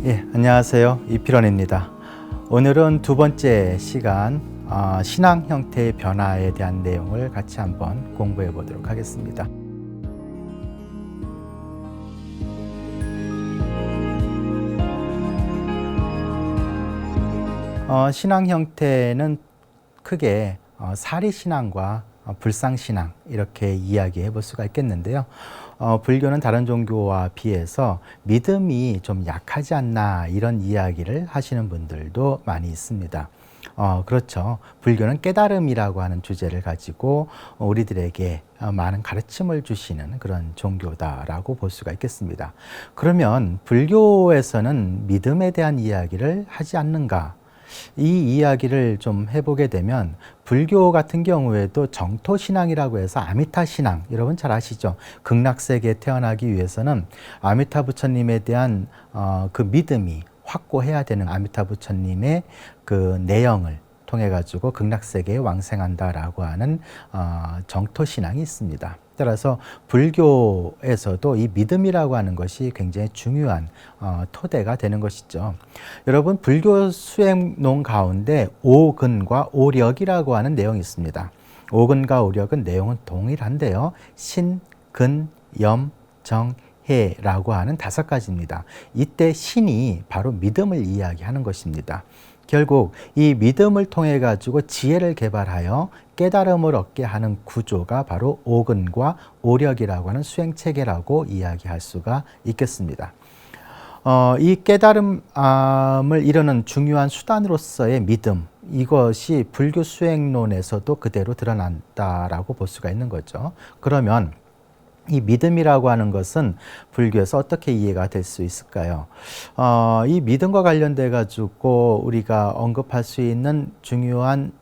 예, 안녕하세요. 이필원입니다. 오늘은 두 번째 시간 신앙 형태의 변화에 대한 내용을 같이 한번 공부해 보도록 하겠습니다. 신앙 형태는 크게 사리신앙과 불상신앙 이렇게 이야기해 볼 수가 있겠는데요. 불교는 다른 종교와 비해서 믿음이 좀 약하지 않나 이런 이야기를 하시는 분들도 많이 있습니다. 그렇죠. 불교는 깨달음이라고 하는 주제를 가지고 우리들에게 많은 가르침을 주시는 그런 종교다라고 볼 수가 있겠습니다. 그러면 불교에서는 믿음에 대한 이야기를 하지 않는가? 이 이야기를 좀 해보게 되면 불교 같은 경우에도 정토신앙이라고 해서 아미타신앙, 여러분 잘 아시죠? 극락세계에 태어나기 위해서는 아미타 부처님에 대한 그 믿음이 확고해야 되는 아미타 부처님의 그 내용을 통해 가지고 극락세계에 왕생한다라고 하는 정토신앙이 있습니다. 따라서 불교에서도 이 믿음이라고 하는 것이 굉장히 중요한 토대가 되는 것이죠. 여러분, 불교 수행론 가운데 오근과 오력이라고 하는 내용이 있습니다. 오근과 오력은 내용은 동일한데요. 신, 근, 염, 정, 해라고 하는 5가지입니다. 이때 신이 바로 믿음을 이야기하는 것입니다. 결국 이 믿음을 통해 가지고 지혜를 개발하여 깨달음을 얻게 하는 구조가 바로 오근과 오력이라고 하는 수행체계라고 이야기할 수가 있겠습니다. 이 깨달음을 이루는 중요한 수단으로서의 믿음, 이것이 불교 수행론에서도 그대로 드러난다라고 볼 수가 있는 거죠. 그러면 이 믿음이라고 하는 것은 불교에서 어떻게 이해가 될 수 있을까요? 이 믿음과 관련돼 가지고 우리가 언급할 수 있는 중요한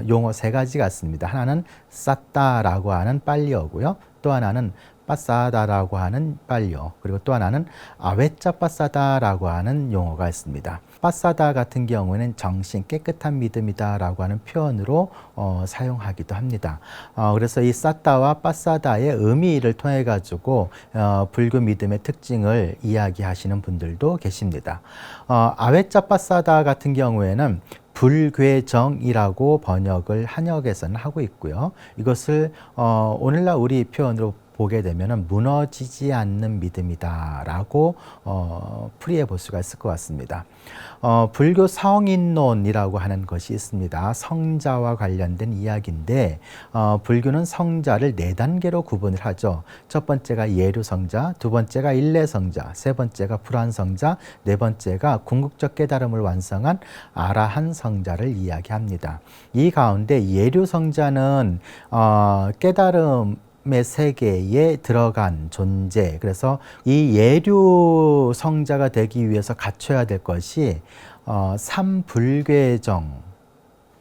용어 3가지가 있습니다. 하나는 쌌다라고 하는 빨리어고요. 또 하나는 빠싸다라고 하는 빨리어, 그리고 또 하나는 아웨짜 빠싸다라고 하는 용어가 있습니다. 빠싸다 같은 경우에는 정신 깨끗한 믿음이다라고 하는 표현으로 사용하기도 합니다. 그래서 이 싸다와 빠싸다의 의미를 통해 가지고 불교 믿음의 특징을 이야기하시는 분들도 계십니다. 아웨짜 빠싸다 같은 경우에는 불괴정이라고 번역을 한역에서는 하고 있고요. 이것을 오늘날 우리 표현으로 보게 되면 무너지지 않는 믿음이다라고 풀이해 볼 수가 있을 것 같습니다. 불교 성인론이라고 하는 것이 있습니다. 성자와 관련된 이야기인데 불교는 성자를 4단계로 구분을 하죠. 첫 번째가 예류성자, 두 번째가 일례성자, 세 번째가 불환성자, 네 번째가 궁극적 깨달음을 완성한 아라한 성자를 이야기합니다. 이 가운데 예류성자는 깨달음 의 세계에 들어간 존재. 그래서 이 예류 성자가 되기 위해서 갖춰야 될 것이 삼불괴정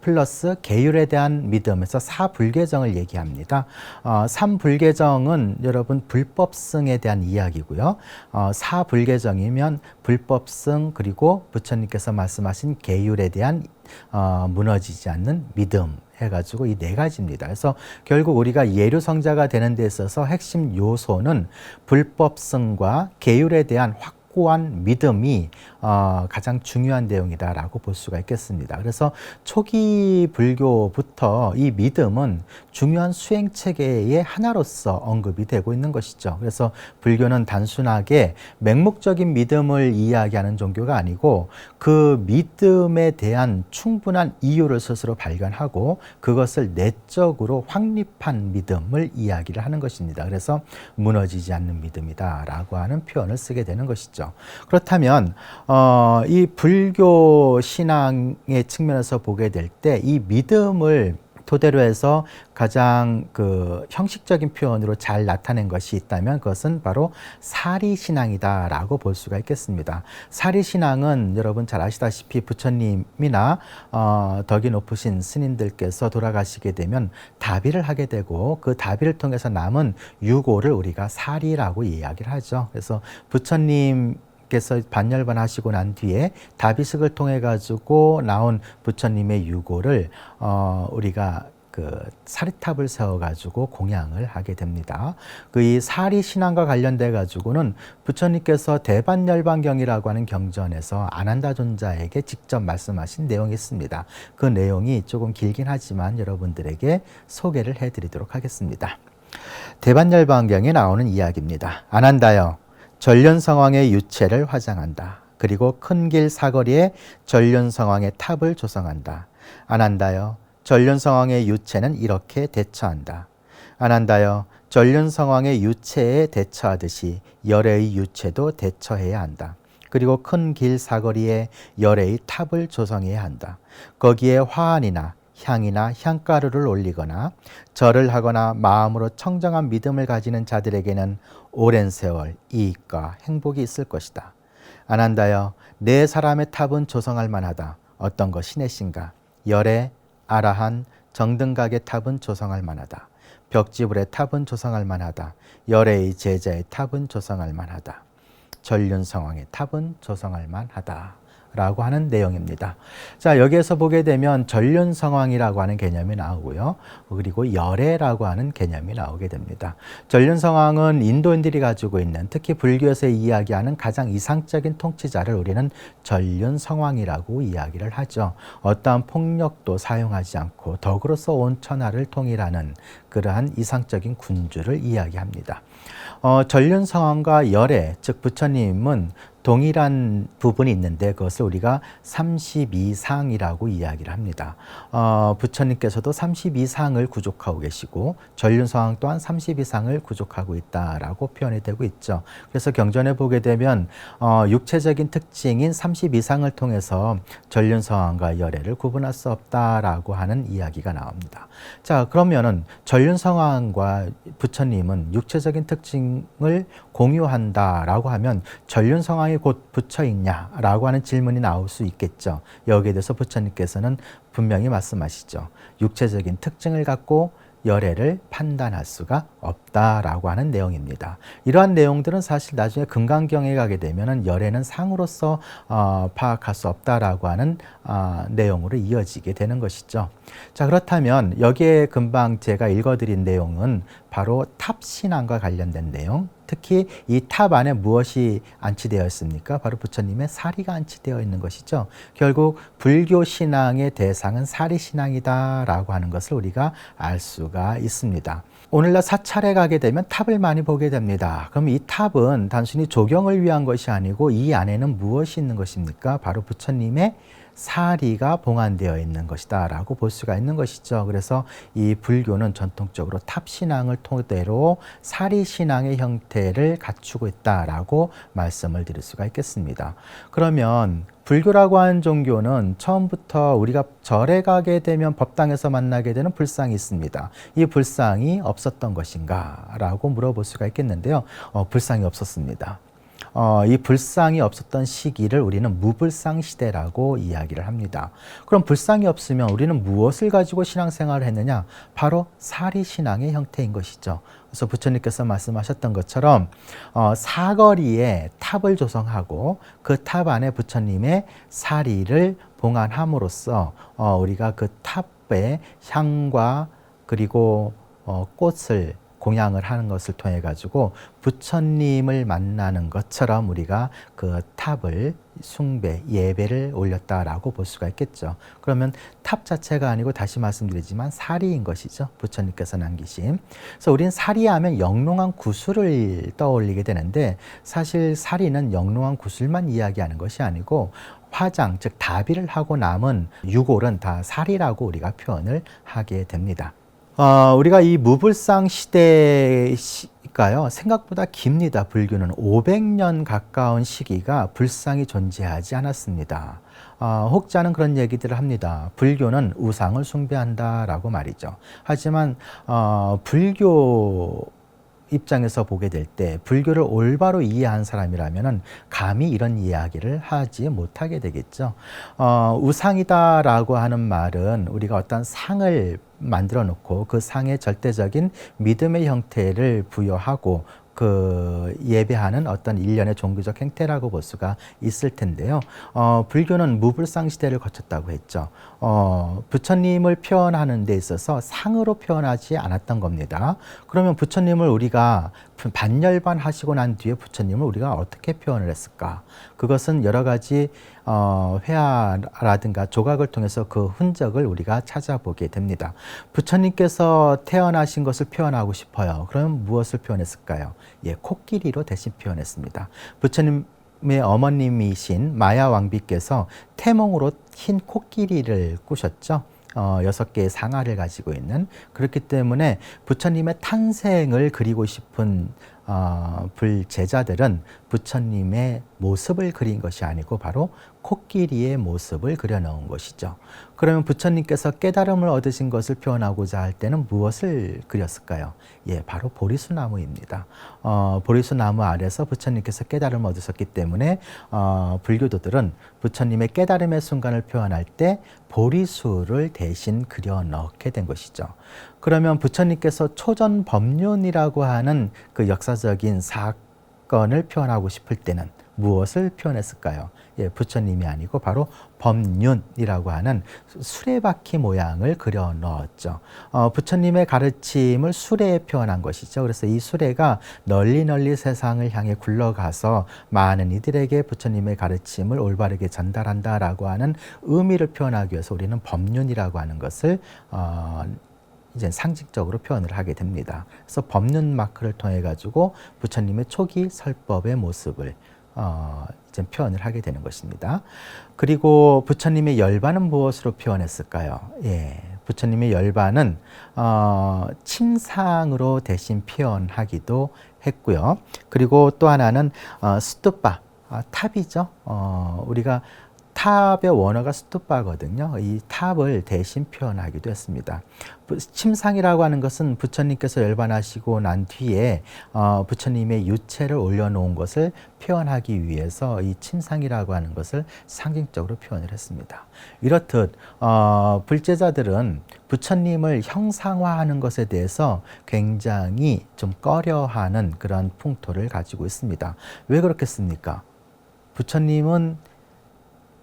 플러스 계율에 대한 믿음에서 사불괴정을 얘기합니다. 삼불괴정은 여러분 불법승에 대한 이야기고요. 사불괴정이면 불법승 그리고 부처님께서 말씀하신 계율에 대한 무너지지 않는 믿음 해가지고 이 4가지입니다. 그래서 결국 우리가 예류성자가 되는 데 있어서 핵심 요소는 불법승과 계율에 대한 확고한 믿음이 가장 중요한 내용이다라고 볼 수가 있겠습니다. 그래서 초기 불교부터 이 믿음은 중요한 수행체계의 하나로서 언급이 되고 있는 것이죠. 그래서 불교는 단순하게 맹목적인 믿음을 이야기하는 종교가 아니고 그 믿음에 대한 충분한 이유를 스스로 발견하고 그것을 내적으로 확립한 믿음을 이야기를 하는 것입니다. 그래서 무너지지 않는 믿음이다라고 하는 표현을 쓰게 되는 것이죠. 그렇다면 이 불교 신앙의 측면에서 보게 될 때 이 믿음을 토대로 해서 가장 그 형식적인 표현으로 잘 나타낸 것이 있다면 그것은 바로 사리신앙이다라고 볼 수가 있겠습니다. 사리신앙은 여러분 잘 아시다시피 부처님이나 덕이 높으신 스님들께서 돌아가시게 되면 다비를 하게 되고 그 다비를 통해서 남은 유고를 우리가 사리라고 이야기를 하죠. 그래서 부처님 께서 반열반하시고 난 뒤에 다비식을 통해 가지고 나온 부처님의 유고를 우리가 그 사리탑을 세워가지고 공양을 하게 됩니다. 그 이 사리 신앙과 관련돼 가지고는 부처님께서 대반열반경이라고 하는 경전에서 아난다 존자에게 직접 말씀하신 내용이 있습니다. 그 내용이 조금 길긴 하지만 여러분들에게 소개를 해드리도록 하겠습니다. 대반열반경에 나오는 이야기입니다. 아난다여, 전륜성왕의 유체를 화장한다. 그리고 큰 길 사거리에 전륜성왕의 탑을 조성한다. 아난다여, 전륜성왕의 유체는 이렇게 대처한다. 아난다여, 전륜성왕의 유체에 대처하듯이 열애의 유체도 대처해야 한다. 그리고 큰 길 사거리에 열애의 탑을 조성해야 한다. 거기에 화환이나 향이나 향가루를 올리거나 절을 하거나 마음으로 청정한 믿음을 가지는 자들에게는 오랜 세월 이익과 행복이 있을 것이다. 아난다여, 네 사람의 탑은 조성할 만하다. 어떤 것이 넷인가? 열애, 아라한, 정등각의 탑은 조성할 만하다. 벽지불의 탑은 조성할 만하다. 열애의 제자의 탑은 조성할 만하다. 전륜성왕의 탑은 조성할 만하다. 라고 하는 내용입니다. 자, 여기에서 보게 되면 전륜성왕이라고 하는 개념이 나오고요. 그리고 열애라고 하는 개념이 나오게 됩니다. 전륜성왕은 인도인들이 가지고 있는, 특히 불교에서 이야기하는 가장 이상적인 통치자를 우리는 전륜성왕이라고 이야기를 하죠. 어떠한 폭력도 사용하지 않고 덕으로서 온 천하를 통일하는 그러한 이상적인 군주를 이야기합니다. 전륜성왕과 열애, 즉 부처님은 동일한 부분이 있는데 그것을 우리가 32상이라고 이야기를 합니다. 부처님께서도 32상을 구족하고 계시고 전륜성왕 또한 32상을 구족하고 있다라고 표현이 되고 있죠. 그래서 경전에 보게 되면 육체적인 특징인 32상을 통해서 전륜성왕과 열애를 구분할 수 없다라고 하는 이야기가 나옵니다. 자, 그러면은 전륜성왕과 부처님은 육체적인 특징을 공유한다라고 하면 전륜성왕이 곧 부처 있냐라고 하는 질문이 나올 수 있겠죠. 여기에 대해서 부처님께서는 분명히 말씀하시죠. 육체적인 특징을 갖고 열애를 판단할 수가 없다라고 하는 내용입니다. 이러한 내용들은 사실 나중에 금강경에 가게 되면 열애는 상으로서 파악할 수 없다라고 하는 내용으로 이어지게 되는 것이죠. 자, 그렇다면 여기에 금방 제가 읽어드린 내용은 바로 탑신앙과 관련된 내용, 특히 이 탑 안에 무엇이 안치되어 있습니까? 바로 부처님의 사리가 안치되어 있는 것이죠. 결국 불교 신앙의 대상은 사리 신앙이다라고 하는 것을 우리가 알 수가 있습니다. 오늘날 사찰에 가게 되면 탑을 많이 보게 됩니다. 그럼 이 탑은 단순히 조경을 위한 것이 아니고 이 안에는 무엇이 있는 것입니까? 바로 부처님의 사리가 봉안되어 있는 것이다 라고 볼 수가 있는 것이죠. 그래서 이 불교는 전통적으로 탑신앙을 토대로 사리신앙의 형태를 갖추고 있다라고 말씀을 드릴 수가 있겠습니다. 그러면 불교라고 하는 종교는 처음부터 우리가 절에 가게 되면 법당에서 만나게 되는 불상이 있습니다. 이 불상이 없었던 것인가 라고 물어볼 수가 있겠는데요. 불상이 없었습니다. 이 불상이 없었던 시기를 우리는 무불상 시대라고 이야기를 합니다. 그럼 불상이 없으면 우리는 무엇을 가지고 신앙생활을 했느냐? 바로 사리신앙의 형태인 것이죠. 그래서 부처님께서 말씀하셨던 것처럼 사거리에 탑을 조성하고 그 탑 안에 부처님의 사리를 봉안함으로써 우리가 그 탑의 향과 그리고 꽃을 공양을 하는 것을 통해 가지고 부처님을 만나는 것처럼 우리가 그 탑을 숭배, 예배를 올렸다라고 볼 수가 있겠죠. 그러면 탑 자체가 아니고 다시 말씀드리지만 사리인 것이죠. 부처님께서 남기신. 그래서 우리는 사리하면 영롱한 구슬을 떠올리게 되는데 사실 사리는 영롱한 구슬만 이야기하는 것이 아니고 화장, 즉 다비를 하고 남은 유골은 다 사리라고 우리가 표현을 하게 됩니다. 우리가 이 무불상 시대일까요? 생각보다 깁니다. 불교는 500년 가까운 시기가 불상이 존재하지 않았습니다. 혹자는 그런 얘기들을 합니다. 불교는 우상을 숭배한다라고 말이죠. 하지만 불교 입장에서 보게 될 때 불교를 올바로 이해한 사람이라면 감히 이런 이야기를 하지 못하게 되겠죠. 우상이다라고 하는 말은 우리가 어떤 상을 만들어 놓고 그 상에 절대적인 믿음의 형태를 부여하고 그 예배하는 어떤 일련의 종교적 행태라고 볼 수가 있을 텐데요. 불교는 무불상 시대를 거쳤다고 했죠. 부처님을 표현하는 데 있어서 상으로 표현하지 않았던 겁니다. 그러면 부처님을 우리가 반열반 하시고 난 뒤에 부처님을 우리가 어떻게 표현을 했을까? 그것은 여러 가지 회화라든가 조각을 통해서 그 흔적을 우리가 찾아보게 됩니다. 부처님께서 태어나신 것을 표현하고 싶어요. 그럼 무엇을 표현했을까요? 예, 코끼리로 대신 표현했습니다. 부처님의 어머님이신 마야 왕비께서 태몽으로 흰 코끼리를 꾸셨죠. 6개의 상아를 가지고 있는. 그렇기 때문에 부처님의 탄생을 그리고 싶은 불제자들은 부처님의 모습을 그린 것이 아니고 바로 코끼리의 모습을 그려놓은 것이죠. 그러면 부처님께서 깨달음을 얻으신 것을 표현하고자 할 때는 무엇을 그렸을까요? 예, 바로 보리수나무입니다. 보리수나무 아래서 부처님께서 깨달음을 얻으셨기 때문에 불교도들은 부처님의 깨달음의 순간을 표현할 때 보리수를 대신 그려 넣게 된 것이죠. 그러면 부처님께서 초전법륜이라고 하는 그 역사적인 사건을 표현하고 싶을 때는 무엇을 표현했을까요? 예, 부처님이 아니고 바로 법륜이라고 하는 수레바퀴 모양을 그려 넣었죠. 부처님의 가르침을 수레에 표현한 것이죠. 그래서 이 수레가 널리 널리 세상을 향해 굴러가서 많은 이들에게 부처님의 가르침을 올바르게 전달한다라고 하는 의미를 표현하기 위해서 우리는 법륜이라고 하는 것을 이제 상징적으로 표현을 하게 됩니다. 그래서 법륜 마크를 통해 가지고 부처님의 초기 설법의 모습을 이제 표현을 하게 되는 것입니다. 그리고 부처님의 열반은 무엇으로 표현했을까요? 예, 부처님의 열반은 침상으로 대신 표현하기도 했고요. 그리고 또 하나는 스투파, 탑이죠. 우리가 탑의 원어가 스투파거든요. 이 탑을 대신 표현하기도 했습니다. 침상이라고 하는 것은 부처님께서 열반하시고 난 뒤에 부처님의 유체를 올려놓은 것을 표현하기 위해서 이 침상이라고 하는 것을 상징적으로 표현을 했습니다. 이렇듯 불제자들은 부처님을 형상화하는 것에 대해서 굉장히 좀 꺼려하는 그런 풍토를 가지고 있습니다. 왜 그렇겠습니까? 부처님은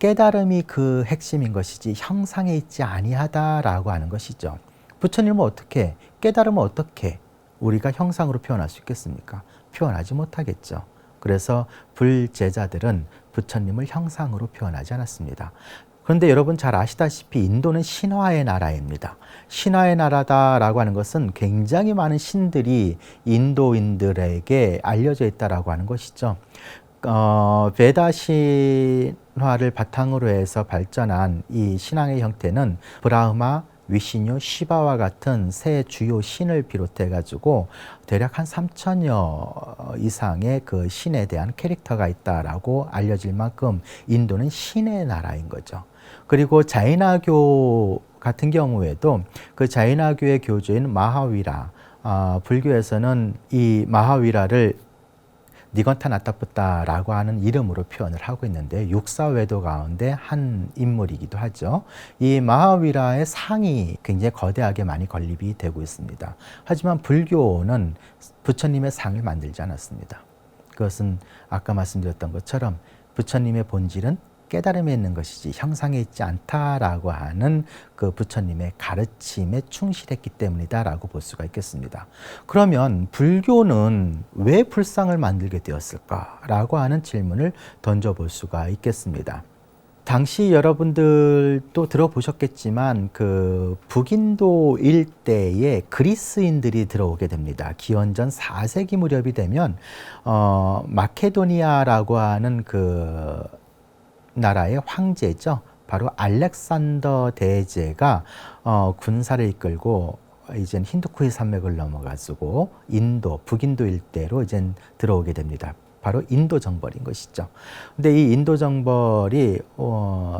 깨달음이 그 핵심인 것이지 형상에 있지 아니하다라고 하는 것이죠. 부처님은 어떻게, 깨달음은 어떻게 우리가 형상으로 표현할 수 있겠습니까? 표현하지 못하겠죠. 그래서 불제자들은 부처님을 형상으로 표현하지 않았습니다. 그런데 여러분 잘 아시다시피 인도는 신화의 나라입니다. 신화의 나라다라고 하는 것은 굉장히 많은 신들이 인도인들에게 알려져 있다라고 하는 것이죠. 베다 신화를 바탕으로 해서 발전한 이 신앙의 형태는 브라흐마, 위시뉴, 시바와 같은 세 주요 신을 비롯해 가지고 대략 한 3천여 이상의 그 신에 대한 캐릭터가 있다라고 알려질 만큼 인도는 신의 나라인 거죠. 그리고 자이나교 같은 경우에도 그 자이나교의 교주인 마하위라, 불교에서는 이 마하위라를 니건타나타푸타라고 하는 이름으로 표현을 하고 있는데 육사외도 가운데 한 인물이기도 하죠. 이 마하위라의 상이 굉장히 거대하게 많이 건립이 되고 있습니다. 하지만 불교는 부처님의 상을 만들지 않았습니다. 그것은 아까 말씀드렸던 것처럼 부처님의 본질은 깨달음에 있는 것이지 형상에 있지 않다라고 하는 그 부처님의 가르침에 충실했기 때문이다라고 볼 수가 있겠습니다. 그러면 불교는 왜 불상을 만들게 되었을까라고 하는 질문을 던져볼 수가 있겠습니다. 당시 여러분들도 들어보셨겠지만 그 북인도 일대에 그리스인들이 들어오게 됩니다. 기원전 4세기 무렵이 되면 마케도니아라고 하는 그 나라의 황제죠. 바로 알렉산더 대제가 군사를 이끌고 이젠 힌두쿠이 산맥을 넘어가지고 인도, 북인도 일대로 이젠 들어오게 됩니다. 바로 인도 정벌인 것이죠. 근데 이 인도 정벌이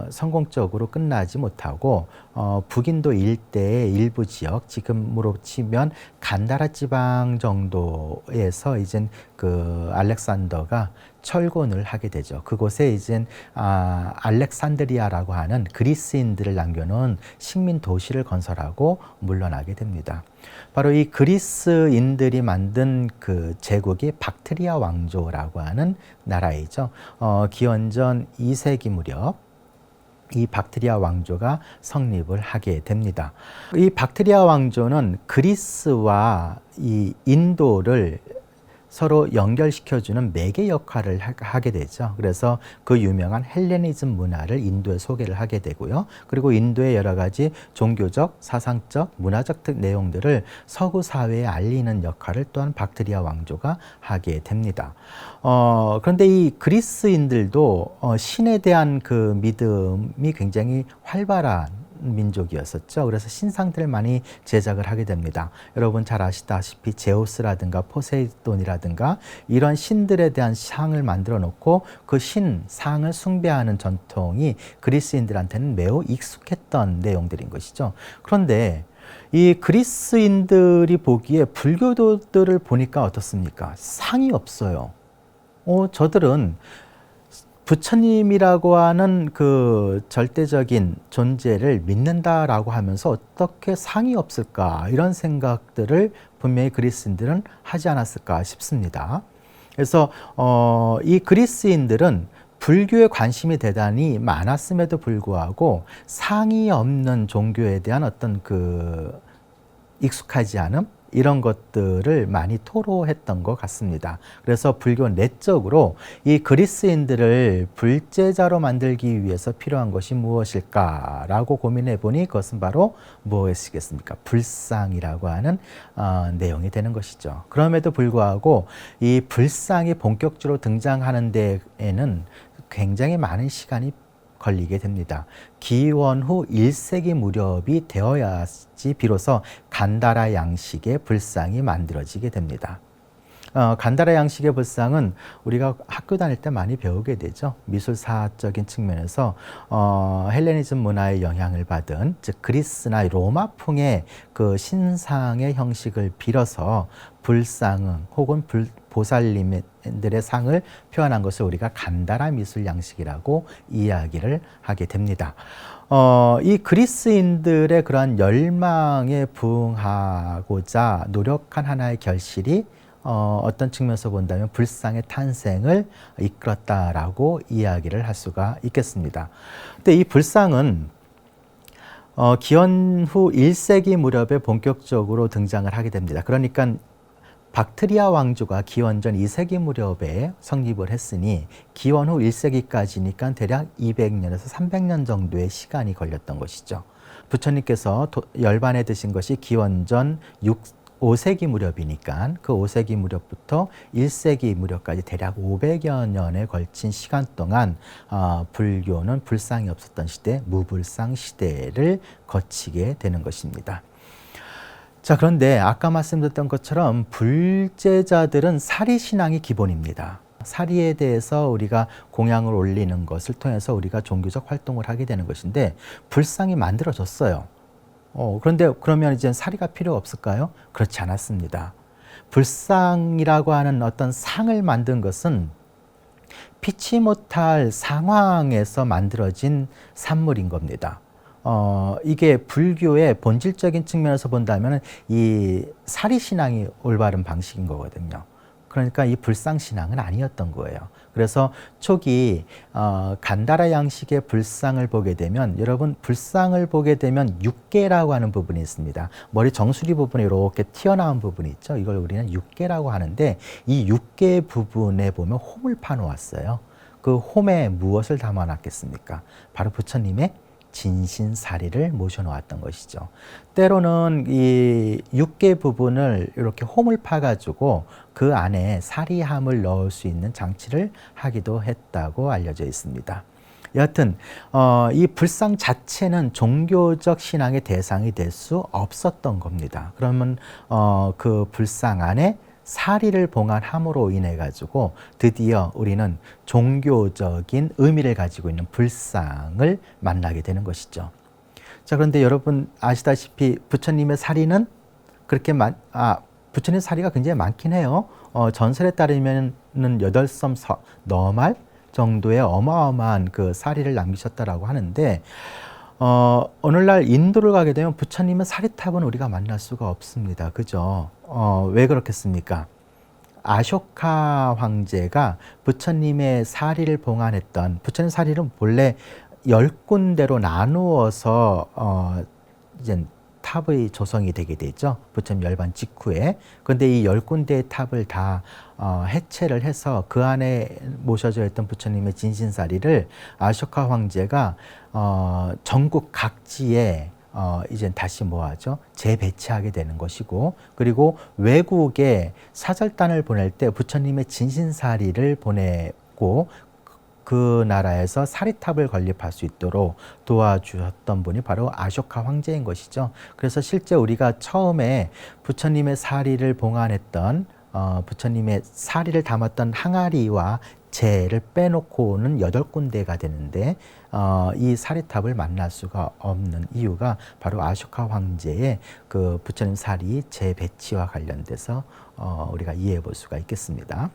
성공적으로 끝나지 못하고 북인도 일대의 일부 지역, 지금으로 치면 간다라 지방 정도에서 이젠 그 알렉산더가 철곤을 하게 되죠. 그곳에 이젠 알렉산드리아라고 하는 그리스인들을 남겨놓은 식민 도시를 건설하고 물러나게 됩니다. 바로 이 그리스인들이 만든 그 제국이 박트리아 왕조라고 하는 나라이죠. 기원전 2세기 무렵 이 박트리아 왕조가 성립을 하게 됩니다. 이 박트리아 왕조는 그리스와 이 인도를 서로 연결시켜주는 매개 역할을 하게 되죠. 그래서 그 유명한 헬레니즘 문화를 인도에 소개를 하게 되고요. 그리고 인도의 여러 가지 종교적, 사상적, 문화적 내용들을 서구 사회에 알리는 역할을 또한 박트리아 왕조가 하게 됩니다. 그런데 이 그리스인들도 신에 대한 그 믿음이 굉장히 활발한 민족이었었죠. 그래서 신상들을 많이 제작을 하게 됩니다. 여러분 잘 아시다시피 제우스라든가 포세이돈이라든가 이런 신들에 대한 상을 만들어 놓고 그 신상을 숭배하는 전통이 그리스인들한테는 매우 익숙했던 내용들인 것이죠. 그런데 이 그리스인들이 보기에 불교도들을 보니까 어떻습니까? 상이 없어요. 저들은 부처님이라고 하는 그 절대적인 존재를 믿는다라고 하면서 어떻게 상이 없을까, 이런 생각들을 분명히 그리스인들은 하지 않았을까 싶습니다. 그래서 이 그리스인들은 불교에 관심이 대단히 많았음에도 불구하고 상이 없는 종교에 대한 어떤 그 익숙하지 않음, 이런 것들을 많이 토로했던 것 같습니다. 그래서 불교 내적으로 이 그리스인들을 불제자로 만들기 위해서 필요한 것이 무엇일까라고 고민해 보니 그것은 바로 무엇이겠습니까? 불상이라고 하는 내용이 되는 것이죠. 그럼에도 불구하고 이 불상이 본격적으로 등장하는 데에는 굉장히 많은 시간이 걸리게 됩니다. 기원 후 1세기 무렵이 되어야지 비로소 간다라 양식의 불상이 만들어지게 됩니다. 간다라 양식의 불상은 우리가 학교 다닐 때 많이 배우게 되죠. 미술사적인 측면에서 헬레니즘 문화의 영향을 받은, 즉 그리스나 로마풍의 그 신상의 형식을 빌어서 불상 혹은 보살님들의 상을 표현한 것을 우리가 간다라 미술 양식이라고 이야기를 하게 됩니다. 이 그리스인들의 그러한 열망에 부응하고자 노력한 하나의 결실이 어떤 측면에서 본다면 불상의 탄생을 이끌었다라고 이야기를 할 수가 있겠습니다. 근데 이 불상은 기원 후 1세기 무렵에 본격적으로 등장을 하게 됩니다. 그러니까 박트리아 왕조가 기원전 2세기 무렵에 성립을 했으니 기원 후 1세기까지니까 대략 200년에서 300년 정도의 시간이 걸렸던 것이죠. 부처님께서 열반에 드신 것이 기원전 5세기 무렵이니까 그 5세기 무렵부터 1세기 무렵까지 대략 500여 년에 걸친 시간 동안 불교는 불상이 없었던 시대, 무불상 시대를 거치게 되는 것입니다. 자, 그런데 아까 말씀드렸던 것처럼 불제자들은 사리신앙이 기본입니다. 사리에 대해서 우리가 공양을 올리는 것을 통해서 우리가 종교적 활동을 하게 되는 것인데 불상이 만들어졌어요. 그런데 그러면 이제 사리가 필요 없을까요? 그렇지 않았습니다. 불상이라고 하는 어떤 상을 만든 것은 피치 못할 상황에서 만들어진 산물인 겁니다. 이게 불교의 본질적인 측면에서 본다면 이 사리신앙이 올바른 방식인 거거든요. 그러니까 이 불상신앙은 아니었던 거예요. 그래서 초기 간다라 양식의 불상을 보게 되면, 여러분 불상을 보게 되면 육계라고 하는 부분이 있습니다. 머리 정수리 부분에 이렇게 튀어나온 부분이 있죠. 이걸 우리는 육계라고 하는데 이 육계 부분에 보면 홈을 파놓았어요. 그 홈에 무엇을 담아놨겠습니까? 바로 부처님의 진신사리를 모셔놓았던 것이죠. 때로는 이 육계 부분을 이렇게 홈을 파가지고 그 안에 사리함을 넣을 수 있는 장치를 하기도 했다고 알려져 있습니다. 여하튼 이 불상 자체는 종교적 신앙의 대상이 될 수 없었던 겁니다. 그러면 그 불상 안에 사리를 봉안함으로 인해 가지고 드디어 우리는 종교적인 의미를 가지고 있는 불상을 만나게 되는 것이죠. 자, 그런데 여러분 아시다시피 부처님의 사리는 부처님 사리가 굉장히 많긴 해요. 전설에 따르면은 8섬 너말 정도의 어마어마한 그 사리를 남기셨다라고 하는데, 오늘날 인도를 가게 되면 부처님의 사리탑은 우리가 만날 수가 없습니다. 그죠? 왜 그렇겠습니까? 아쇼카 황제가 부처님의 사리를 봉안했던, 부처님 사리는 본래 10군데로 나누어서 이제 탑의 조성이 되게 되죠. 부처님 열반 직후에. 그런데 이 10군데의 탑을 다 해체를 해서 그 안에 모셔져 있던 부처님의 진신사리를 아쇼카 황제가 전국 각지에 이제 다시 뭐하죠? 재배치하게 되는 것이고, 그리고 외국에 사절단을 보낼 때 부처님의 진신사리를 보내고 그 나라에서 사리탑을 건립할 수 있도록 도와주셨던 분이 바로 아쇼카 황제인 것이죠. 그래서 실제 우리가 처음에 부처님의 사리를 봉안했던 부처님의 사리를 담았던 항아리와 재를 빼놓고는 8군데가 되는데 이 사리탑을 만날 수가 없는 이유가 바로 아쇼카 황제의 그 부처님 사리 재배치와 관련돼서 우리가 이해해 볼 수가 있겠습니다.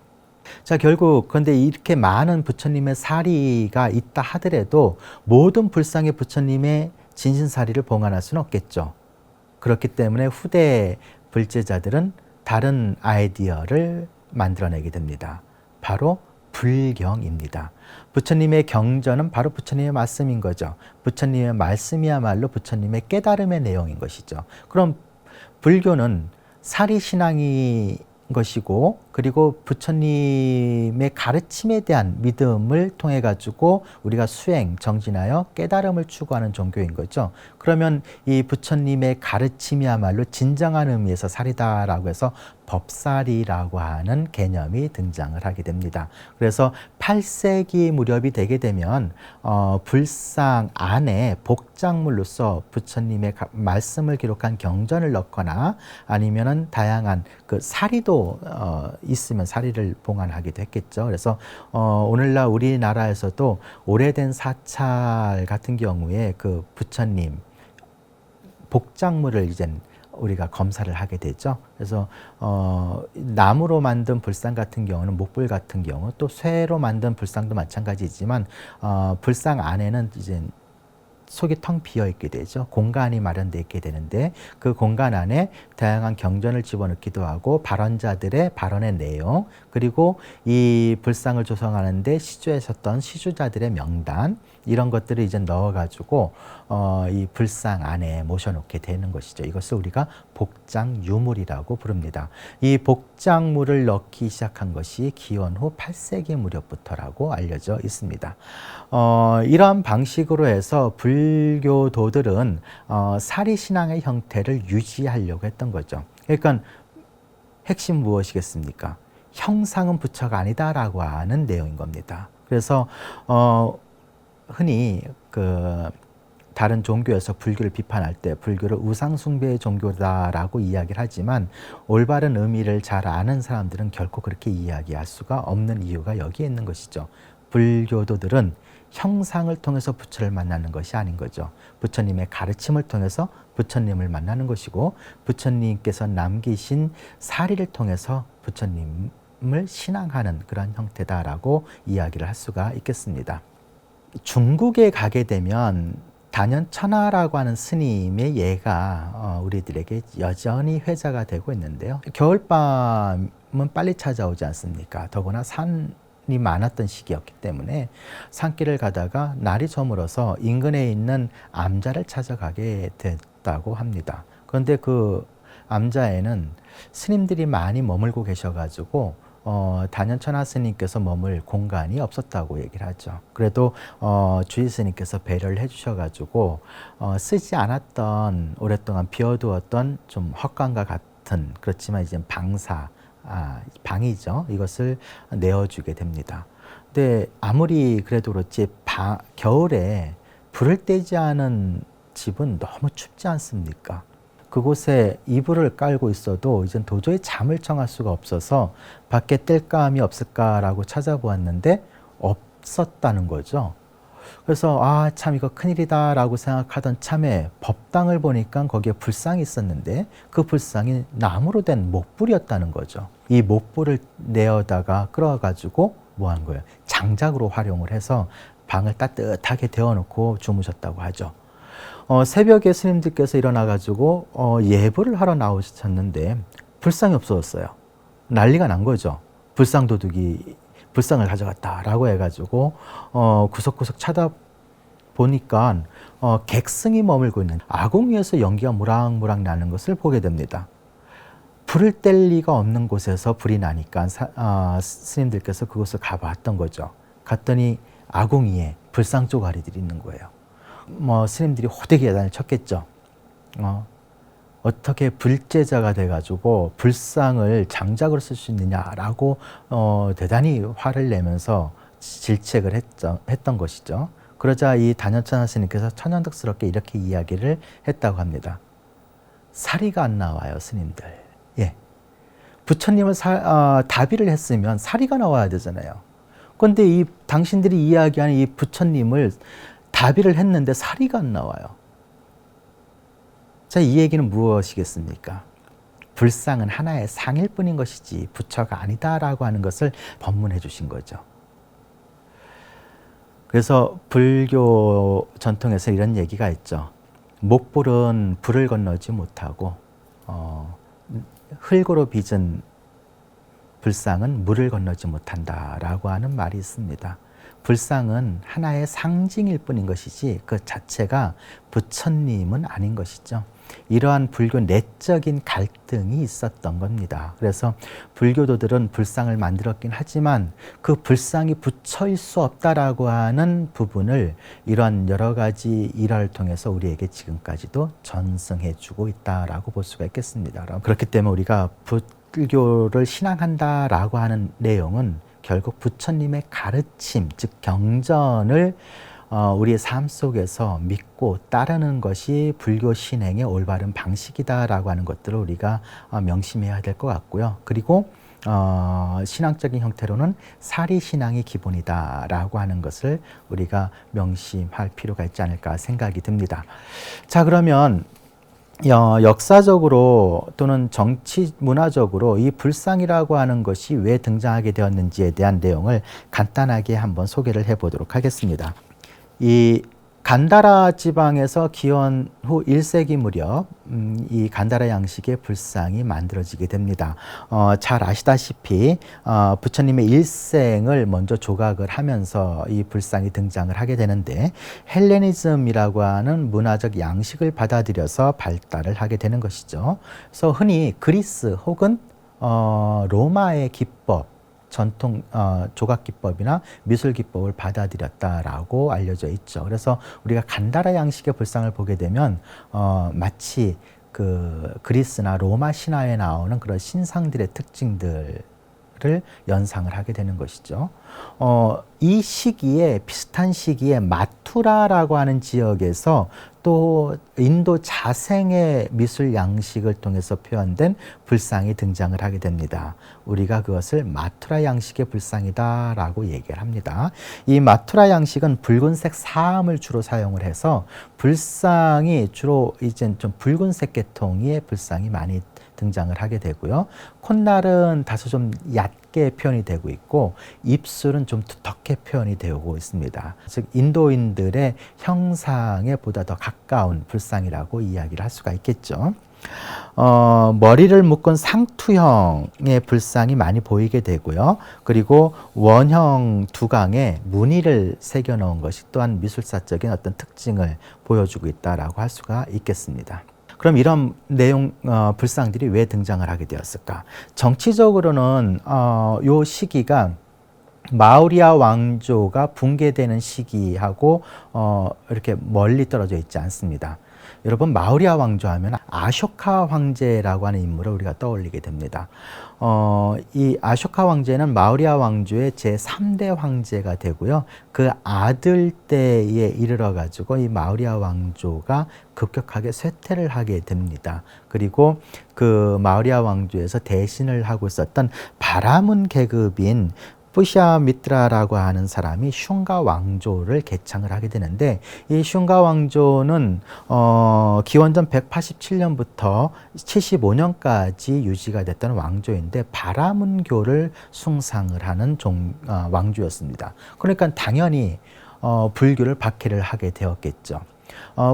자, 결국 그런데 이렇게 많은 부처님의 사리가 있다 하더라도 모든 불상의 부처님의 진신사리를 봉안할 수는 없겠죠. 그렇기 때문에 후대 불제자들은 다른 아이디어를 만들어내게 됩니다. 바로 불경입니다. 부처님의 경전은 바로 부처님의 말씀인 거죠. 부처님의 말씀이야말로 부처님의 깨달음의 내용인 것이죠. 그럼 불교는 사리신앙이 것이고, 그리고 부처님의 가르침에 대한 믿음을 통해 가지고 우리가 수행, 정진하여 깨달음을 추구하는 종교인 거죠. 그러면 이 부처님의 가르침이야말로 진정한 의미에서 사리다라고 해서 법사리라고 하는 개념이 등장을 하게 됩니다. 그래서 8세기 무렵이 되게 되면 불상 안에 복장물로서 부처님의 말씀을 기록한 경전을 넣거나 아니면은 다양한 그 사리도 있으면 사리를 봉안하기도 했겠죠. 그래서 오늘날 우리나라에서도 오래된 사찰 같은 경우에 그 부처님 복장물을 이제 우리가 검사를 하게 되죠. 그래서 나무로 만든 불상 같은 경우는 목불 같은 경우, 또 쇠로 만든 불상도 마찬가지지만 불상 안에는 이제 속이 텅 비어 있게 되죠. 공간이 마련되어 있게 되는데 그 공간 안에 다양한 경전을 집어넣기도 하고 발언자들의 발언의 내용, 그리고 이 불상을 조성하는데 시주했었던 시주자들의 명단, 이런 것들을 이제 넣어가지고 이 불상 안에 모셔놓게 되는 것이죠. 이것을 우리가 복장유물이라고 부릅니다. 이 복장물을 넣기 시작한 것이 기원 후 8세기 무렵부터라고 알려져 있습니다. 이러한 방식으로 해서 불교도들은 사리신앙의 형태를 유지하려고 했던 거죠. 그러니까 핵심 무엇이겠습니까? 형상은 부처가 아니다라고 하는 내용인 겁니다. 그래서 흔히 그 다른 종교에서 불교를 비판할 때 불교를 우상숭배의 종교다라고 이야기를 하지만 올바른 의미를 잘 아는 사람들은 결코 그렇게 이야기할 수가 없는 이유가 여기에 있는 것이죠. 불교도들은 형상을 통해서 부처를 만나는 것이 아닌 거죠. 부처님의 가르침을 통해서 부처님을 만나는 것이고, 부처님께서 남기신 사리를 통해서 부처님을 신앙하는 그런 형태다라고 이야기를 할 수가 있겠습니다. 중국에 가게 되면 단연천하라고 하는 스님의 예가 우리들에게 여전히 회자가 되고 있는데요. 겨울밤은 빨리 찾아오지 않습니까? 더구나 산이 많았던 시기였기 때문에 산길을 가다가 날이 저물어서 인근에 있는 암자를 찾아가게 됐다고 합니다. 그런데 그 암자에는 스님들이 많이 머물고 계셔가지고 단연천하 스님께서 머물 공간이 없었다고 얘기를 하죠. 그래도 주의 스님께서 배려를 해주셔가지고 쓰지 않았던, 오랫동안 비워두었던 좀 헛간과 같은, 그렇지만 이제 방이죠. 이것을 내어주게 됩니다. 근데 아무리 그래도 그렇지 겨울에 불을 떼지 않은 집은 너무 춥지 않습니까? 그곳에 이불을 깔고 있어도 이젠 도저히 잠을 청할 수가 없어서 밖에 뗄감이 없을까라고 찾아보았는데 없었다는 거죠. 그래서 참 이거 큰일이다라고 생각하던 참에 법당을 보니까 거기에 불상이 있었는데 그 불상이 나무로 된 못불이었다는 거죠. 이 못불을 내어다가 끌어가지고 뭐 한 거예요? 장작으로 활용을 해서 방을 따뜻하게 데워놓고 주무셨다고 하죠. 새벽에 스님들께서 일어나가지고 예불을 하러 나오셨는데 불상이 없어졌어요. 난리가 난 거죠. 불상 도둑이 불상을 가져갔다라고 해가지고 구석구석 찾아보니까 객승이 머물고 있는 아궁 위에서 연기가 무락무락 나는 것을 보게 됩니다. 불을 뗄 리가 없는 곳에서 불이 나니까 스님들께서 그곳을 가봤던 거죠. 갔더니 아궁 위에 불상 쪼가리들이 있는 거예요. 스님들이 호되게 야단을 쳤겠죠. 어떻게 불제자가 돼가지고 불상을 장작으로 쓸 수 있느냐라고 대단히 화를 내면서 질책을 했던 것이죠. 그러자 이 단연천하 스님께서 천연덕스럽게 이렇게 이야기를 했다고 합니다. 사리가 안 나와요, 스님들. 예. 부처님을 다비를 했으면 사리가 나와야 되잖아요. 그런데 이 당신들이 이야기하는 이 부처님을 다비를 했는데 사리가 안 나와요. 자, 이 얘기는 무엇이겠습니까? 불상은 하나의 상일 뿐인 것이지 부처가 아니다라고 하는 것을 법문해 주신 거죠. 그래서 불교 전통에서 이런 얘기가 있죠. 목불은 불을 건너지 못하고 흙으로 빚은 불상은 물을 건너지 못한다라고 하는 말이 있습니다. 불상은 하나의 상징일 뿐인 것이지 그 자체가 부처님은 아닌 것이죠. 이러한 불교 내적인 갈등이 있었던 겁니다. 그래서 불교도들은 불상을 만들었긴 하지만 그 불상이 부처일 수 없다라고 하는 부분을 이러한 여러 가지 일화를 통해서 우리에게 지금까지도 전승해주고 있다라고 볼 수가 있겠습니다. 그렇기 때문에 우리가 불교를 신앙한다라고 하는 내용은 결국 부처님의 가르침, 즉 경전을 우리의 삶 속에서 믿고 따르는 것이 불교 신행의 올바른 방식이다라고 하는 것들을 우리가 명심해야 될 것 같고요. 그리고 신앙적인 형태로는 사리신앙이 기본이다라고 하는 것을 우리가 명심할 필요가 있지 않을까 생각이 듭니다. 자, 그러면 역사적으로 또는 정치 문화적으로 이 불상이라고 하는 것이 왜 등장하게 되었는지에 대한 내용을 간단하게 한번 소개를 해보도록 하겠습니다. 이 간다라 지방에서 기원 후 1세기 무렵 이 간다라 양식의 불상이 만들어지게 됩니다. 잘 아시다시피 부처님의 일생을 먼저 조각을 하면서 이 불상이 등장을 하게 되는데 헬레니즘이라고 하는 문화적 양식을 받아들여서 발달을 하게 되는 것이죠. 그래서 흔히 그리스 혹은 로마의 기법, 전통 조각 기법이나 미술 기법을 받아들였다라고 알려져 있죠. 그래서 우리가 간다라 양식의 불상을 보게 되면 마치 그 그리스나 로마 신화에 나오는 그런 신상들의 특징들을 연상을 하게 되는 것이죠. 이 시기에 비슷한 시기에 마투라라고 하는 지역에서 또 인도 자생의 미술 양식을 통해서 표현된 불상이 등장을 하게 됩니다. 우리가 그것을 마투라 양식의 불상이다라고 얘기를 합니다. 이 마투라 양식은 붉은색 사암을 주로 사용을 해서 불상이 주로 이제 좀 붉은색 계통의 불상이 많이 등장을 하게 되고요. 콧날은 다소 좀 얕게 표현이 되고 있고 입술은 좀 두텁게 표현이 되고 있습니다. 즉 인도인들의 형상에 보다 더 가까운 불상이라고 이야기를 할 수가 있겠죠. 머리를 묶은 상투형의 불상이 많이 보이게 되고요. 그리고 원형 두강에 무늬를 새겨 넣은 것이 또한 미술사적인 어떤 특징을 보여주고 있다라고 할 수가 있겠습니다. 그럼 이런 내용 불상들이 왜 등장을 하게 되었을까? 정치적으로는 요 시기가 마우리아 왕조가 붕괴되는 시기하고 이렇게 멀리 떨어져 있지 않습니다. 여러분 마우리아 왕조 하면 아쇼카 황제라고 하는 인물을 우리가 떠올리게 됩니다. 이 아쇼카 황제는 마우리아 왕조의 제3대 황제가 되고요. 그 아들 때에 이르러 가지고 이 마우리아 왕조가 급격하게 쇠퇴를 하게 됩니다. 그리고 그 마우리아 왕조에서 대신을 하고 있었던 바라문 계급인 푸샤미트라라고 하는 사람이 슌가 왕조를 개창을 하게 되는데, 이 슌가 왕조는 기원전 187년부터 75년까지 유지가 됐던 왕조인데 바라문교를 숭상을 하는 왕조였습니다. 그러니까 당연히 불교를 박해를 하게 되었겠죠.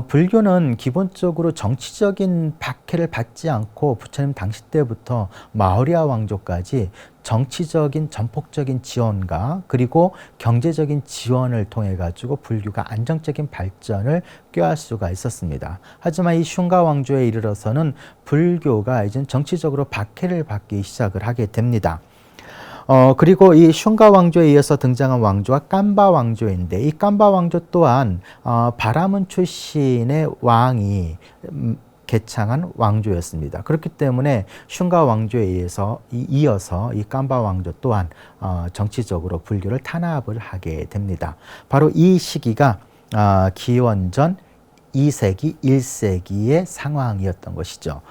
불교는 기본적으로 정치적인 박해를 받지 않고 부처님 당시 때부터 마우리아 왕조까지 정치적인 전폭적인 지원과 그리고 경제적인 지원을 통해 가지고 불교가 안정적인 발전을 꾀할 수가 있었습니다. 하지만 이 슌가 왕조에 이르러서는 불교가 이제 정치적으로 박해를 받기 시작을 하게 됩니다. 그리고 이 슌가 왕조에 이어서 등장한 왕조가 깜바 왕조인데, 이 깜바 왕조 또한 바라문 출신의 왕이 개창한 왕조였습니다. 그렇기 때문에 슌가 왕조에 이어서 이 깜바 왕조 또한 정치적으로 불교를 탄압을 하게 됩니다. 바로 이 시기가 기원전 2세기, 1세기의 상황이었던 것이죠.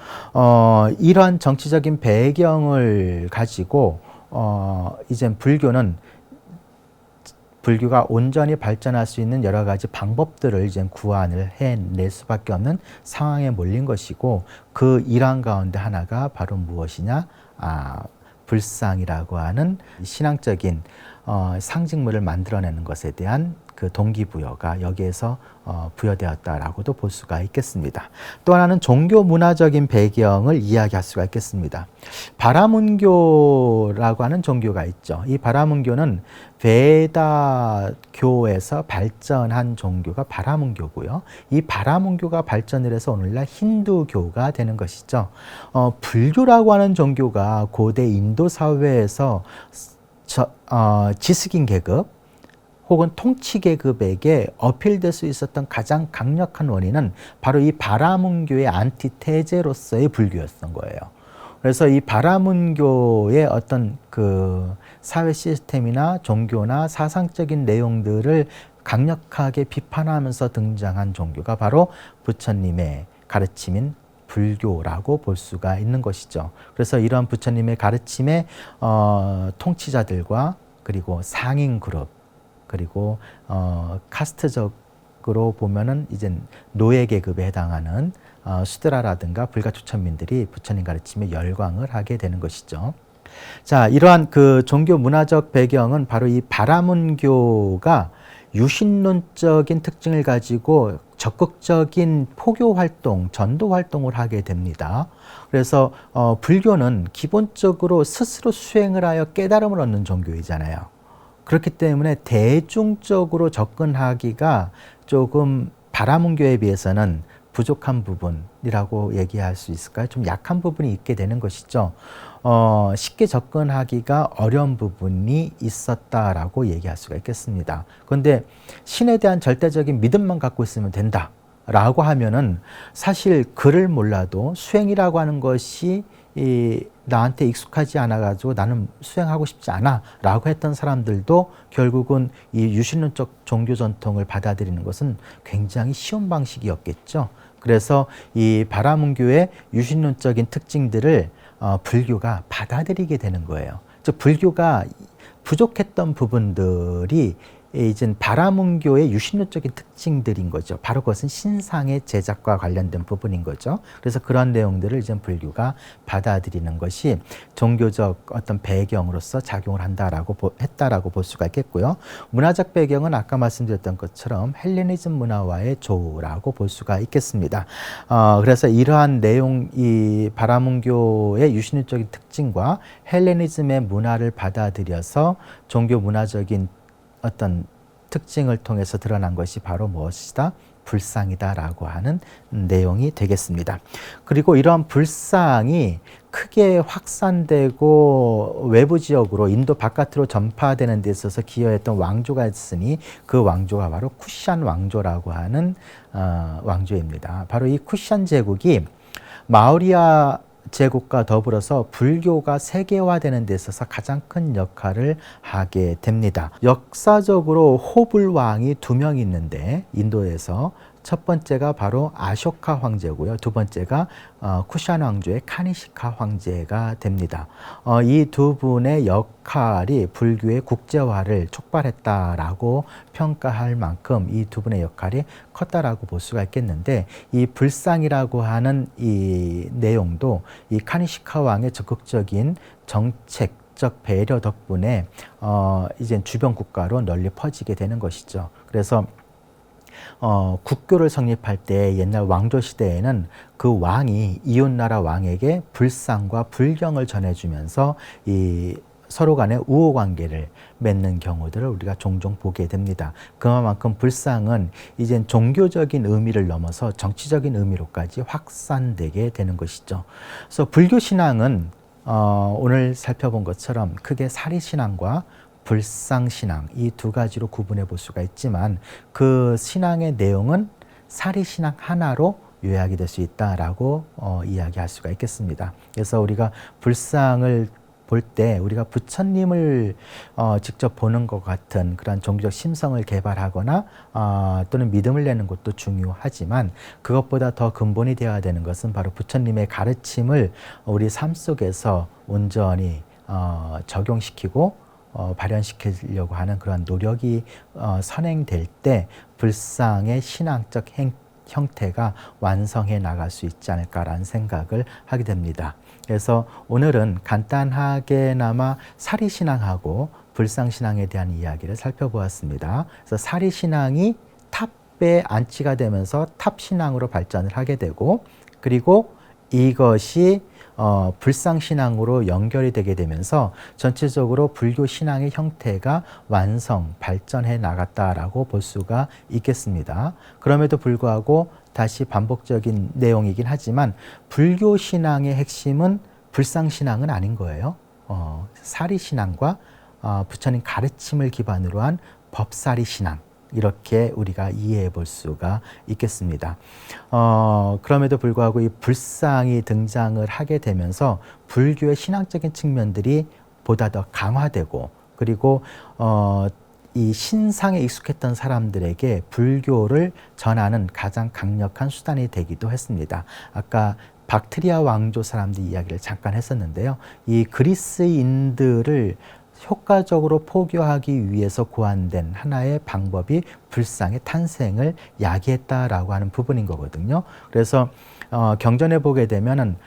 이러한 정치적인 배경을 가지고 이제 불교가 온전히 발전할 수 있는 여러 가지 방법들을 이제 구안을 해낼 수밖에 없는 상황에 몰린 것이고, 그 일환 가운데 하나가 바로 무엇이냐? 불상이라고 하는 신앙적인 상징물을 만들어내는 것에 대한 그 동기부여가 여기에서 부여되었다라고도 볼 수가 있겠습니다. 또 하나는 종교 문화적인 배경을 이야기할 수가 있겠습니다. 바라문교라고 하는 종교가 있죠. 이 바라문교는 베다교에서 발전한 종교가 바라문교고요. 이 바라문교가 발전을 해서 오늘날 힌두교가 되는 것이죠. 불교라고 하는 종교가 고대 인도 사회에서 지식인 계급 혹은 통치 계급에게 어필될 수 있었던 가장 강력한 원인은 바로 이 바라문교의 안티테제로서의 불교였던 거예요. 그래서 이 바라문교의 어떤 그 사회 시스템이나 종교나 사상적인 내용들을 강력하게 비판하면서 등장한 종교가 바로 부처님의 가르침인 불교라고 볼 수가 있는 것이죠. 그래서 이러한 부처님의 가르침의 통치자들과 그리고 상인 그룹, 그리고 카스트적으로 보면은 이제 노예 계급에 해당하는 수드라라든가 불가초천민들이 부처님 가르침에 열광을 하게 되는 것이죠. 자, 이러한 그 종교 문화적 배경은 바로 이 바라문교가 유신론적인 특징을 가지고 적극적인 포교 활동, 전도 활동을 하게 됩니다. 그래서 불교는 기본적으로 스스로 수행을 하여 깨달음을 얻는 종교이잖아요. 그렇기 때문에 대중적으로 접근하기가 조금 바라문교에 비해서는 부족한 부분이라고 얘기할 수 있을까요? 좀 약한 부분이 있게 되는 것이죠. 쉽게 접근하기가 어려운 부분이 있었다라고 얘기할 수가 있겠습니다. 그런데 신에 대한 절대적인 믿음만 갖고 있으면 된다라고 하면은 사실 글을 몰라도 수행이라고 하는 것이 나한테 익숙하지 않아가지고 나는 수행하고 싶지 않아 라고 했던 사람들도 결국은 이 유신론적 종교 전통을 받아들이는 것은 굉장히 쉬운 방식이었겠죠. 그래서 이 바라문교의 유신론적인 특징들을 불교가 받아들이게 되는 거예요. 즉 불교가 부족했던 부분들이 이제 바라문교의 유신론적인 특징들인 거죠. 바로 그것은 신상의 제작과 관련된 부분인 거죠. 그래서 그런 내용들을 이제 불교가 받아들이는 것이 종교적 어떤 배경으로서 작용을 했다라고 볼 수가 있겠고요. 문화적 배경은 아까 말씀드렸던 것처럼 헬레니즘 문화와의 조우라고 볼 수가 있겠습니다. 그래서 이러한 내용, 이 바라문교의 유신론적인 특징과 헬레니즘의 문화를 받아들여서 종교 문화적인 어떤 특징을 통해서 드러난 것이 바로 무엇이다? 불상이다라고 하는 내용이 되겠습니다. 그리고 이러한 불상이 크게 확산되고 외부 지역으로 인도 바깥으로 전파되는 데 있어서 기여했던 왕조가 있으니 그 왕조가 바로 쿠샨 왕조라고 하는 왕조입니다. 바로 이 쿠샨 제국이 마우리아 제국과 더불어서 불교가 세계화되는 데 있어서 가장 큰 역할을 하게 됩니다. 역사적으로 호불왕이 2명 있는데 인도에서 첫 번째가 바로 아쇼카 황제고요. 두 번째가 쿠샨 왕조의 카니시카 황제가 됩니다. 이 두 분의 역할이 불교의 국제화를 촉발했다라고 평가할 만큼 이 두 분의 역할이 컸다라고 볼 수가 있겠는데, 이 불상이라고 하는 이 내용도 이 카니시카 왕의 적극적인 정책적 배려 덕분에 이제 주변 국가로 널리 퍼지게 되는 것이죠. 그래서 국교를 성립할 때 옛날 왕조 시대에는 그 왕이 이웃나라 왕에게 불상과 불경을 전해주면서 이 서로 간의 우호 관계를 맺는 경우들을 우리가 종종 보게 됩니다. 그만큼 불상은 이제 종교적인 의미를 넘어서 정치적인 의미로까지 확산되게 되는 것이죠. 그래서 불교 신앙은 오늘 살펴본 것처럼 크게 사리신앙과 불상신앙, 이 두 가지로 구분해 볼 수가 있지만, 그 신앙의 내용은 사리신앙 하나로 요약이 될 수 있다라고 이야기할 수가 있겠습니다. 그래서 우리가 불상을 볼 때 우리가 부처님을 직접 보는 것 같은 그런 종교적 심성을 개발하거나 또는 믿음을 내는 것도 중요하지만, 그것보다 더 근본이 되어야 되는 것은 바로 부처님의 가르침을 우리 삶 속에서 온전히 적용시키고 발현시키려고 하는 그런 노력이 선행될 때 불상의 신앙적 형태가 완성해 나갈 수 있지 않을까라는 생각을 하게 됩니다. 그래서 오늘은 간단하게나마 사리신앙하고 불상신앙에 대한 이야기를 살펴보았습니다. 그래서 사리신앙이 탑에 안치가 되면서 탑신앙으로 발전을 하게 되고, 그리고 이것이 불상신앙으로 연결이 되게 되면서 전체적으로 불교 신앙의 형태가 완성, 발전해 나갔다라고 볼 수가 있겠습니다. 그럼에도 불구하고 다시 반복적인 내용이긴 하지만 불교 신앙의 핵심은 불상신앙은 아닌 거예요. 사리신앙과 부처님 가르침을 기반으로 한 법사리신앙, 이렇게 우리가 이해해 볼 수가 있겠습니다. 그럼에도 불구하고 이 불상이 등장을 하게 되면서 불교의 신앙적인 측면들이 보다 더 강화되고, 그리고 이 신상에 익숙했던 사람들에게 불교를 전하는 가장 강력한 수단이 되기도 했습니다. 아까 박트리아 왕조 사람들 이야기를 잠깐 했었는데요. 이 그리스인들을 효과적으로 포교하기 위해서 고안된 하나의 방법이 불상의 탄생을 야기했다라고 하는 부분인 거거든요. 그래서 경전에 보게 되면은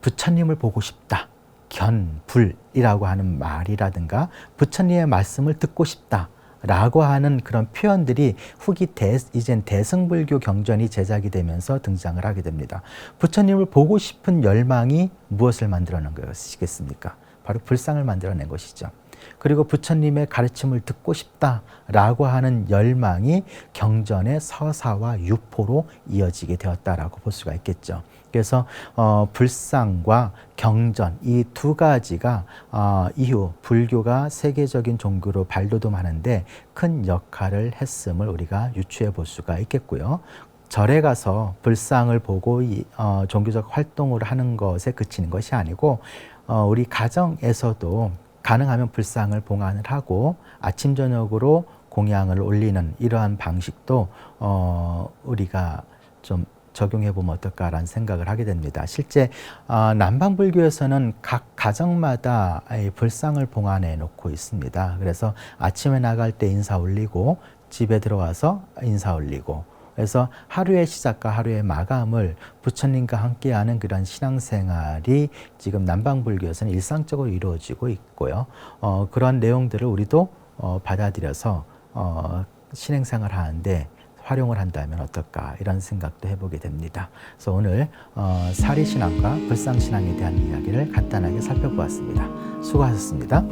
부처님을 보고 싶다, 견불이라고 하는 말이라든가 부처님의 말씀을 듣고 싶다 라고 하는 그런 표현들이 후기 이젠 대승불교 경전이 제작이 되면서 등장을 하게 됩니다. 부처님을 보고 싶은 열망이 무엇을 만들어낸 것이겠습니까? 바로 불상을 만들어낸 것이죠. 그리고 부처님의 가르침을 듣고 싶다라고 하는 열망이 경전의 서사와 유포로 이어지게 되었다라고 볼 수가 있겠죠. 그래서 불상과 경전, 이 두 가지가 이후 불교가 세계적인 종교로 발돋움하는데 큰 역할을 했음을 우리가 유추해 볼 수가 있겠고요. 절에 가서 불상을 보고 종교적 활동을 하는 것에 그치는 것이 아니고, 우리 가정에서도 가능하면 불상을 봉안을 하고 아침 저녁으로 공양을 올리는 이러한 방식도 우리가 좀 적용해 보면 어떨까라는 생각을 하게 됩니다. 실제 남방불교에서는 각 가정마다 불상을 봉안해 놓고 있습니다. 그래서 아침에 나갈 때 인사 올리고 집에 들어와서 인사 올리고, 그래서 하루의 시작과 하루의 마감을 부처님과 함께하는 그런 신앙생활이 지금 남방불교에서는 일상적으로 이루어지고 있고요. 그런 내용들을 우리도 받아들여서 신행생활 하는데 활용을 한다면 어떨까, 이런 생각도 해보게 됩니다. 그래서 오늘 사리신앙과 불상신앙에 대한 이야기를 간단하게 살펴보았습니다. 수고하셨습니다.